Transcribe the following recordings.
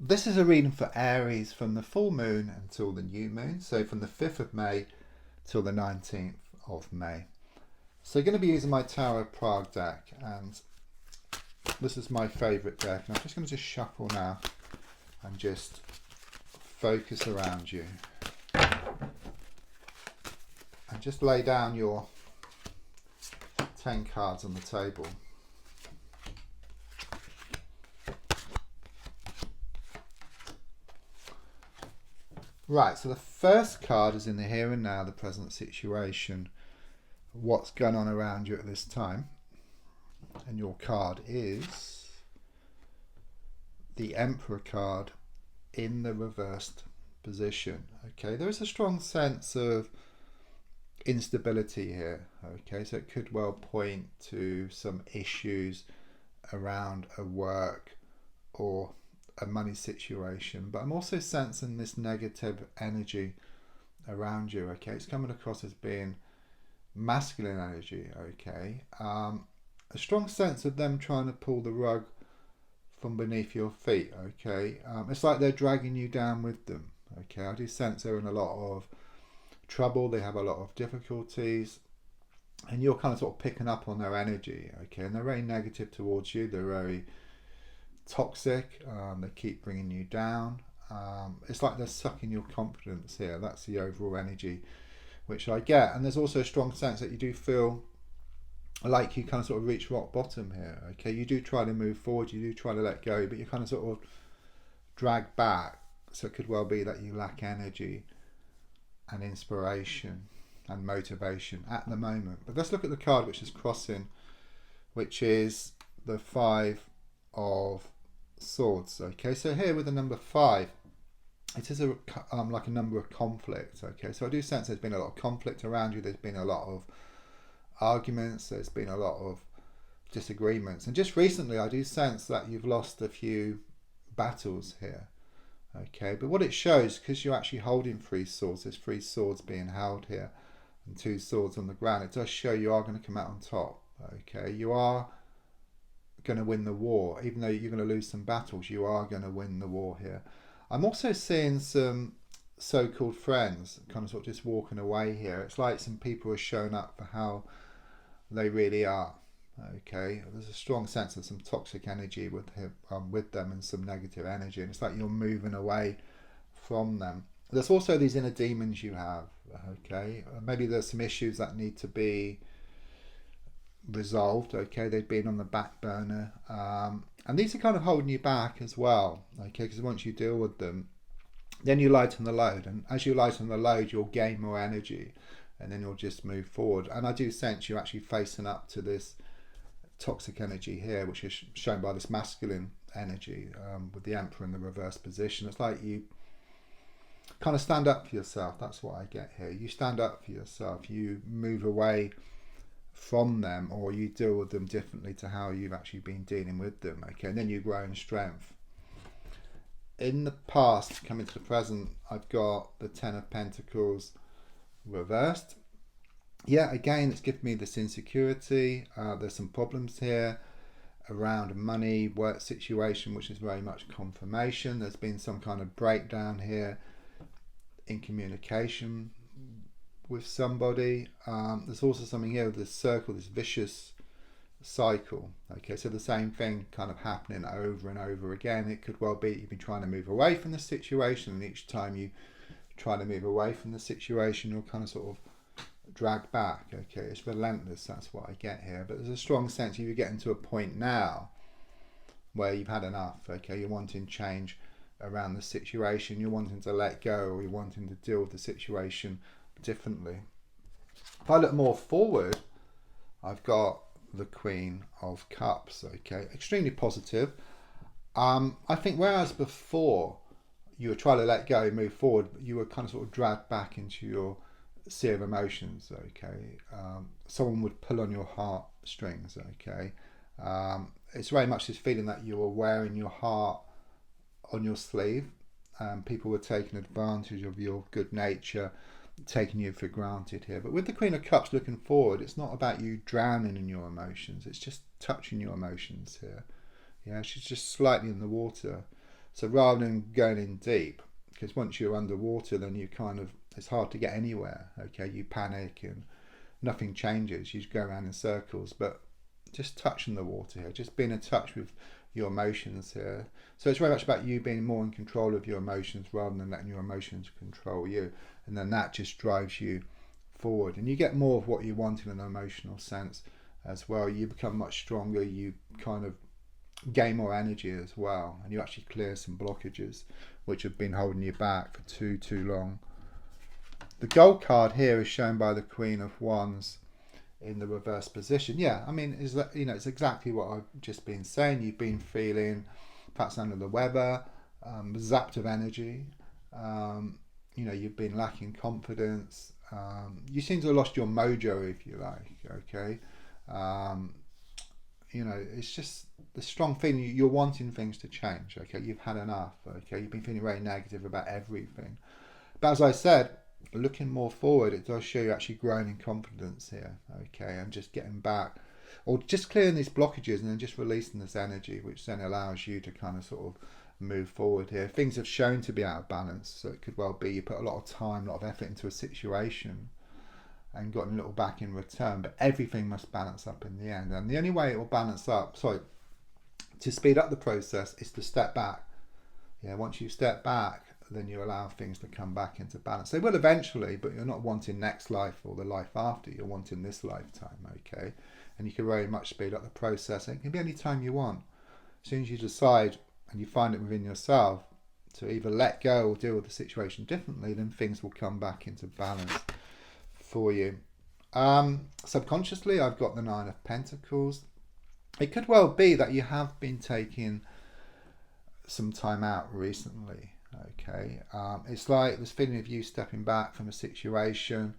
This is a reading for Aries from the full moon until the new moon, so from the 5th of May till the 19th of May. So I'm going to be using my Tower of Prague deck, and this is my favourite deck, and I'm just going to shuffle now and just focus around you and just lay down your 10 cards on the table. Right, so the first card is in the here and now, the present situation, what's going on around you at this time. And your card is the Emperor card in the reversed position. Okay, there is a strong sense of instability here. Okay, so it could well point to some issues around a work or a money situation, but I'm also sensing this negative energy around you. Okay, it's coming across as being masculine energy. Okay, a strong sense of them trying to pull the rug from beneath your feet. Okay, it's like they're dragging you down with them. Okay, I do sense they're in a lot of trouble, they have a lot of difficulties, and you're kind of sort of picking up on their energy. Okay, and they're very negative towards you, they're very toxic, they keep bringing you down. It's like they're sucking your confidence here. That's the overall energy which I get. And there's also a strong sense that you do feel like you kind of sort of reach rock bottom here. Okay, you do try to move forward, you do try to let go, but you kind of sort of drag back. So it could well be that you lack energy and inspiration and motivation at the moment. But let's look at the card which is crossing, which is the 5 of Swords. Okay, so here with the number 5, it is like a number of conflicts. Okay, so I do sense there's been a lot of conflict around you, there's been a lot of arguments, there's been a lot of disagreements, and just recently I do sense that you've lost a few battles here. Okay, but what it shows, because you're actually holding 3 swords, there's 3 swords being held here and 2 swords on the ground, it does show you are going to come out on top. Okay, you are going to win the war. Even though you're going to lose some battles, you are going to win the war here. I'm also seeing some so-called friends kind of sort of just walking away here. It's like some people are showing up for how they really are. Okay, there's a strong sense of some toxic energy with them, and some negative energy, and it's like you're moving away from them. There's also these inner demons you have. Okay, maybe there's some issues that need to be resolved. Okay, they've been on the back burner, and these are kind of holding you back as well. Okay, because once you deal with them, then you lighten the load, and as you lighten the load, you'll gain more energy, and then you'll just move forward. And I do sense you actually facing up to this toxic energy here, which is shown by this masculine energy, with the Emperor in the reverse position. It's like you kind of stand up for yourself. That's what I get here. You stand up for yourself, you move away from them, or you deal with them differently to how you've actually been dealing with them. Okay, and then you grow in strength. In the past, coming to the present, I've got the 10 of Pentacles reversed. Yeah, again, it's given me this insecurity. There's some problems here around money, work situation, which is very much confirmation. There's been some kind of breakdown here in communication with somebody. There's also something here with this circle, this vicious cycle. Okay, so the same thing kind of happening over and over again. It could well be you've been trying to move away from the situation, and each time you try to move away from the situation, you'll kind of sort of drag back. Okay, it's relentless. That's what I get here. But there's a strong sense you're getting to a point now where you've had enough. Okay, you're wanting change around the situation, you're wanting to let go, or you're wanting to deal with the situation differently. If I look more forward, I've got the Queen of Cups. Okay, extremely positive. I think whereas before you were trying to let go, move forward, you were kind of sort of dragged back into your sea of emotions. Okay, someone would pull on your heartstrings. Okay, it's very much this feeling that you were wearing your heart on your sleeve. People were taking advantage of your good nature, taking you for granted here. But with the Queen of Cups looking forward, it's not about you drowning in your emotions, it's just touching your emotions here. Yeah, she's just slightly in the water. So rather than going in deep, because once you're underwater, then it's hard to get anywhere. Okay, you panic and nothing changes. You go around in circles. But just touching the water here, just being in touch with your emotions here. So it's very much about you being more in control of your emotions rather than letting your emotions control you. And then that just drives you forward. And you get more of what you want in an emotional sense as well. You become much stronger. You kind of gain more energy as well. And you actually clear some blockages which have been holding you back for too long. The gold card here is shown by the Queen of Wands in the reverse position. Yeah, I mean, it's exactly what I've just been saying. You've been feeling perhaps under the weather, zapped of energy. You've been lacking confidence. You seem to have lost your mojo, if you like. Okay, it's just the strong feeling you're wanting things to change. Okay, you've had enough. Okay, you've been feeling very negative about everything. But as I said, looking more forward, it does show you actually growing in confidence here. Okay, and just getting back, or just clearing these blockages and then just releasing this energy, which then allows you to kind of sort of move forward here. Things have shown to be out of balance, so it could well be you put a lot of time, a lot of effort into a situation and got a little back in return, but everything must balance up in the end. And the only way it will balance up, to speed up the process, is to step back. Yeah, once you step back, then you allow things to come back into balance. They will eventually, but you're not wanting next life or the life after. You're wanting this lifetime, okay? And you can very much speed up the process. It can be any time you want. As soon as you decide and you find it within yourself to either let go or deal with the situation differently, then things will come back into balance for you. Subconsciously, I've got the Nine of Pentacles. It could well be that you have been taking some time out recently. Okay, it's like this feeling of you stepping back from a situation.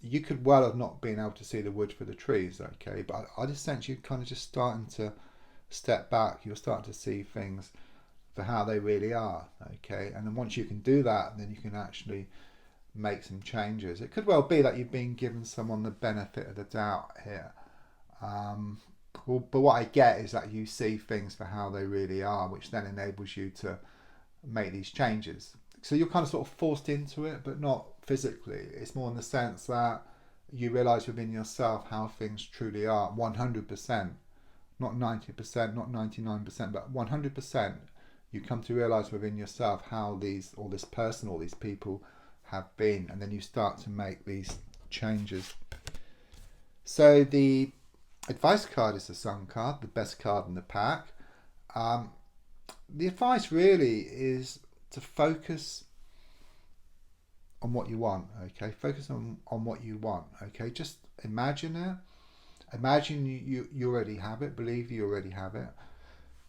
You could well have not been able to see the wood for the trees. Okay, but I just sense you kind of just starting to step back. You're starting to see things for how they really are. Okay, and then once you can do that, then you can actually make some changes. It could well be that you've been given someone the benefit of the doubt here. But what I get is that you see things for how they really are, which then enables you to make these changes. So you're kind of sort of forced into it, but not physically. It's more in the sense that you realise within yourself how things truly are, 100%, not 90%, not 99%, but 100%. You come to realise within yourself how this person, all these people have been, and then you start to make these changes. So the advice card is the Sun card, the best card in the pack. The advice really is to focus on what you want. Okay, focus on what you want. Okay, just imagine it. Imagine you already have it. Believe you already have it.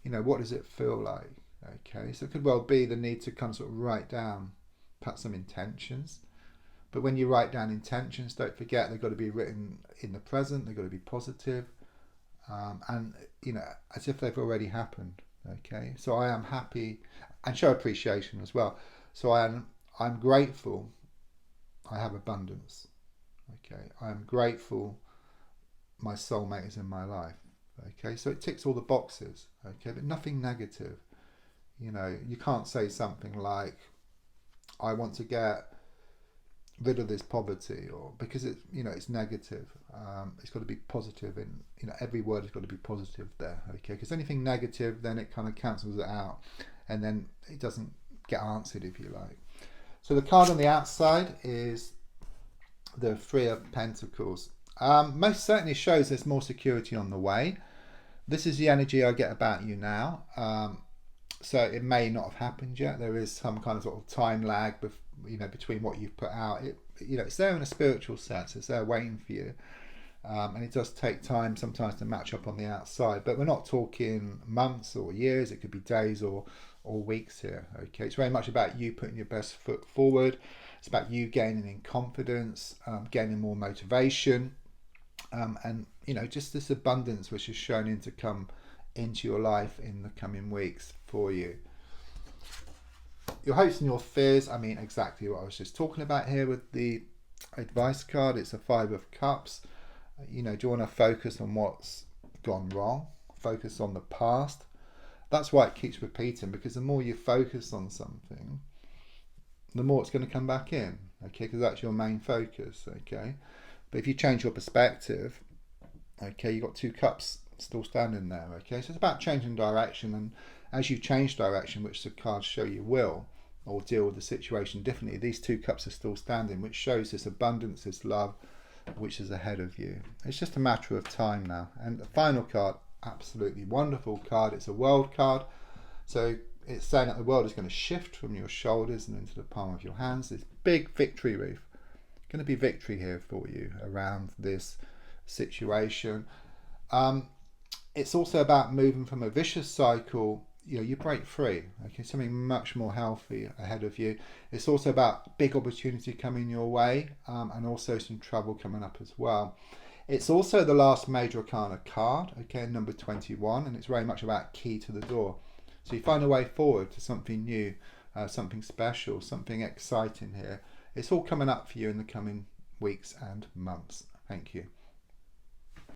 What does it feel like? Okay, so it could well be the need to kind of sort of write down perhaps some intentions. But when you write down intentions, don't forget they've got to be written in the present. They've got to be positive, and as if they've already happened. Okay, so I am happy and show appreciation as well. So I'm grateful. I have abundance. Okay, I am grateful. My soulmate is in my life. Okay, so it ticks all the boxes. Okay, but nothing negative. You can't say something like, I want to get rid of this poverty, or because it's negative. It's got to be positive, and every word has got to be positive there. Okay, because anything negative, then it kind of cancels it out, and then it doesn't get answered, if you like. So the card on the outside is the Three of Pentacles. Most certainly shows there's more security on the way. This is the energy I get about you now. So it may not have happened yet. There is some kind of sort of time lag, between what you've put out. It's there in a spiritual sense. It's there waiting for you, and it does take time sometimes to match up on the outside. But we're not talking months or years. It could be days or weeks here. Okay, it's very much about you putting your best foot forward. It's about you gaining in confidence, gaining more motivation, and just this abundance which is shown in to come into your life in the coming weeks for you. Your hopes and your fears, exactly what I was just talking about here with the advice card. It's a Five of Cups. Do you want to focus on what's gone wrong? Focus on the past. That's why it keeps repeating, because the more you focus on something, the more it's going to come back in, okay, because that's your main focus, okay. But if you change your perspective, okay, you've got 2 cups still standing there, okay. So it's about changing direction, and as you change direction, which the cards show you will, or deal with the situation differently, these 2 cups are still standing, which shows this abundance, this love, which is ahead of you. It's just a matter of time now. And the final card, absolutely wonderful card. It's a world card. So it's saying that the world is going to shift from your shoulders and into the palm of your hands. This big victory wreath. Going to be victory here for you around this situation. It's also about moving from a vicious cycle. You break free, okay, something much more healthy ahead of you. It's also about big opportunity coming your way, and also some trouble coming up as well. It's also the last major arcana card, okay, number 21, and it's very much about key to the door. So you find a way forward to something new, something special, something exciting here. It's all coming up for you in the coming weeks and months. Thank you.